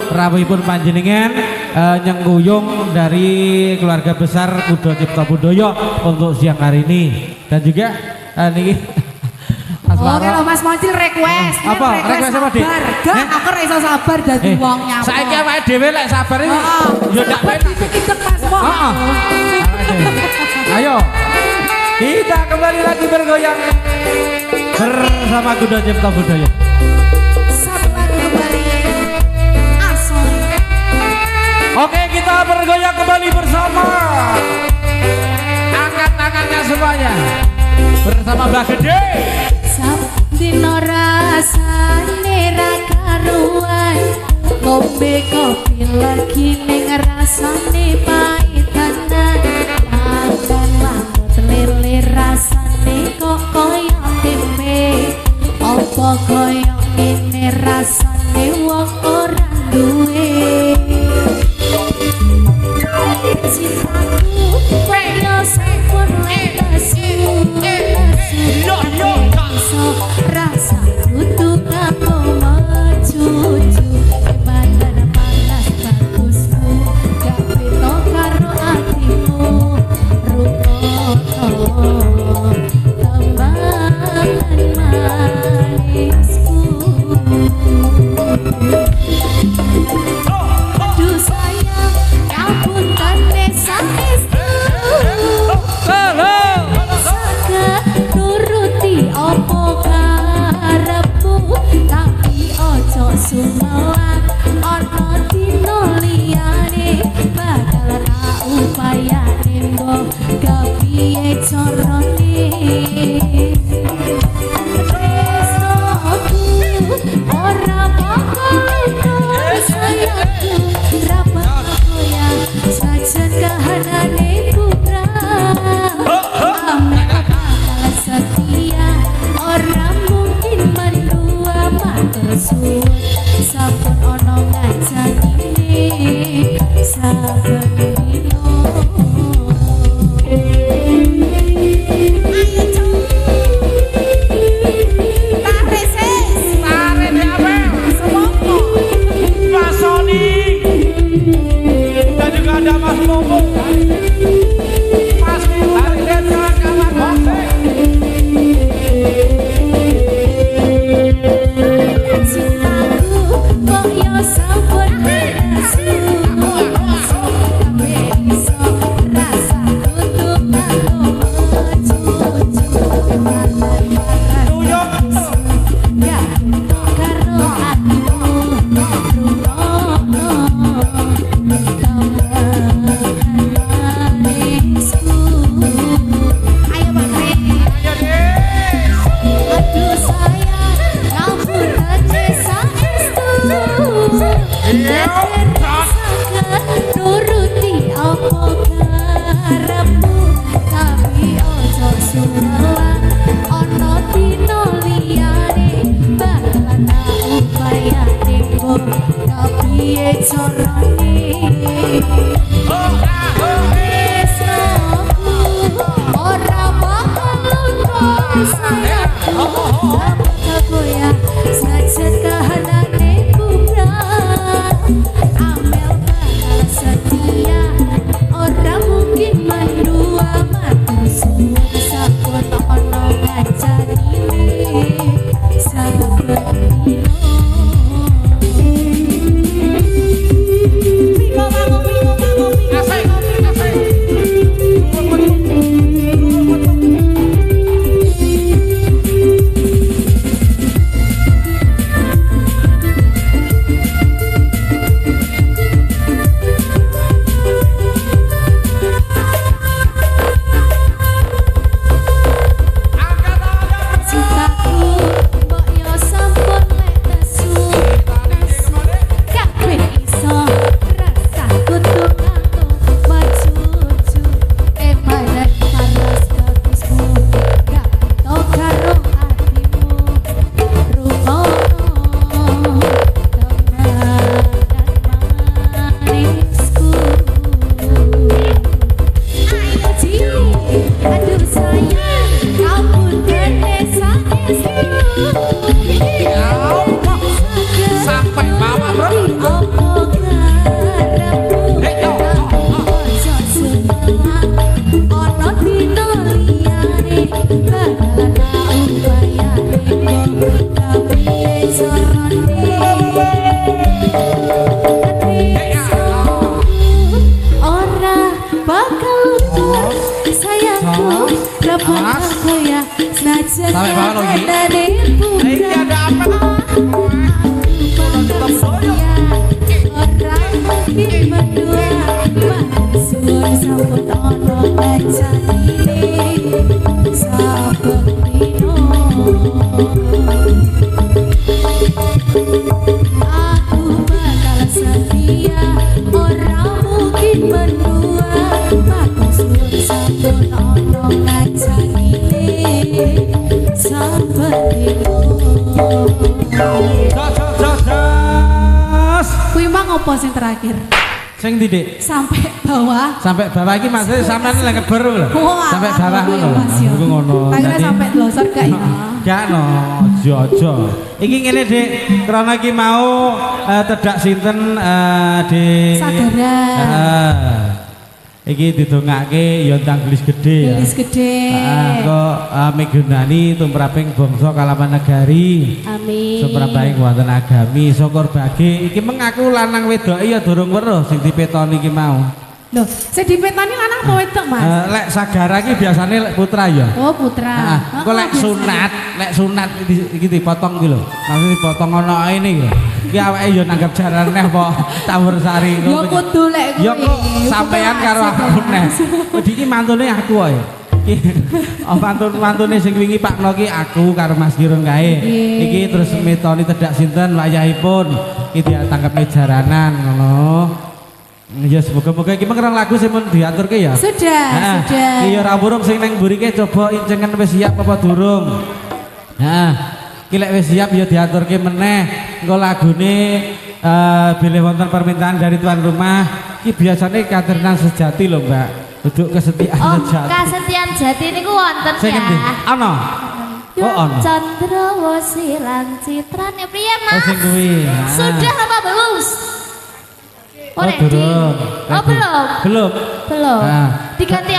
rawuhipun panjenengan nyengguyung dari keluarga besar Kudo Cipta Budoyo untuk siang hari ini. Dan juga niki Oke lho Mas Moncil request. Apa? Request apa, Dik? Gak, aku ora iso sabar dadi wong nyapa. Saiki awake dhewe lek sabar iki yo ndak penak. Dikit Mas Mo. Ayo. Kita kembali lagi bergoyang bersama Kudo Cipta Budoyo. Sabar kembali. Asal. Oke, kita bergoyang kembali bersama. Angkat tangannya semuanya. Bersama Mbak Gede. Dino rasane ra karuan, ngombe kopi lagi ning rasane paitanan, mangan langut lele rasane kok koyo tempe, apa koyo ngene rasane wong ora duwe. Cintaku koyo sampun lesu. Rasa tutup aku mencucu badan panas bagusmu gak beda karo hatimu rukoto tambahan manisku. Aduh sayang ngapunten desa estu saged nuruti opo karepmu tapi ojo sumelan ana dina liyane bakal tak upayane mbok kepiye carane. Tresnoku ora bakal sayangku ra bakal goyang sajen kahanane kubrang. Setia orang mungkin mendua matur suwun sampun ono ngancani saben dino. Ayo cok tarik sis tarik apa semopo Mas Sony dan juga ada Mas Momo Mas tarik dan kawan-kawan cintaku kok yo sampun lesu iso rasa tutup aku mencucu ya karo hatimu rumono tambahan manisku. Ayo Pak Kri. Aduh sayang ngapunten desa estu saged nuruti apa karepmu tapi ojo sumelan ana dina liyane bakalan tak upayane mbok kepiye carane. Tresnoku ora bakal luntur sayangku bakal goyang sajen kahanane kubrang. Amel bakal setia ora mungkin mendua matur suwun sampun ono ngancani saben dino. Piko bangun piko menua matur suwun sampun ana ngajani saben dina Jos. kuwi mah ngopo sing terakhir Sing Dik. sampai bawah Sampai bawah iki maksudnya sampean lek keber lho. Wah, Sampai bawah aku ya, ngono. Mas, ya. Aku ngono. Akhirnya Jadi- sampai glosor gak ya? Gak no, jojo. Iki ngene Dik, krana iki mau tedak sinten di Sagara. Iki didongake ya tang gelis gedhe ya. Gelis gede. Kok migunani tumraping bangsa kalaman negari. Amin. Suprapahing wonten agami syukur bagi iki mengaku lanang wedoke ya durung weruh sing dipetoni iki mau. Loh, sing dipetani lanang apa wedok, Mas? Lek sagara iki biasane lek putra ya. Oh, putra. Heeh. Engko lek sunat iki dipotong iki lho. Maksud dipotong ana ini lho. Iki awake ya nanggap jarane apa tawur sari Ya kudu lek kuwi. Ya kok sampean karo aku neh. Wedi iki mantune aku wae. Oh mantune sing wingi Pak Noki aku karo Mas Girung kae. Iki terus metoni tedak sinten wayahipun. Iki ditangkepne jaranan ngono. Ya semoga-moga iki mengrang lagu sing mun diaturke ya. Sudah, sudah. Iya ora burung sing nang mburike coba incengen wis siap apa durung. Nah, iki lek wis siap ya diaturke meneh. Engko lagune bilih wonten permintaan dari tuan rumah. Iki biasane katernan sejati lho, Mbak. Duduk kesetiaan Oh, sejati. kasetian jati niku wonten Sing endi? ya. Ana. Oh, ana. Candra silang citrane priye, Oh, Mas? sing kuwi. Nah. Sudah apa belum? Oh, ready? durung. Oh, belum. Belum. Belum. Ah. Diganti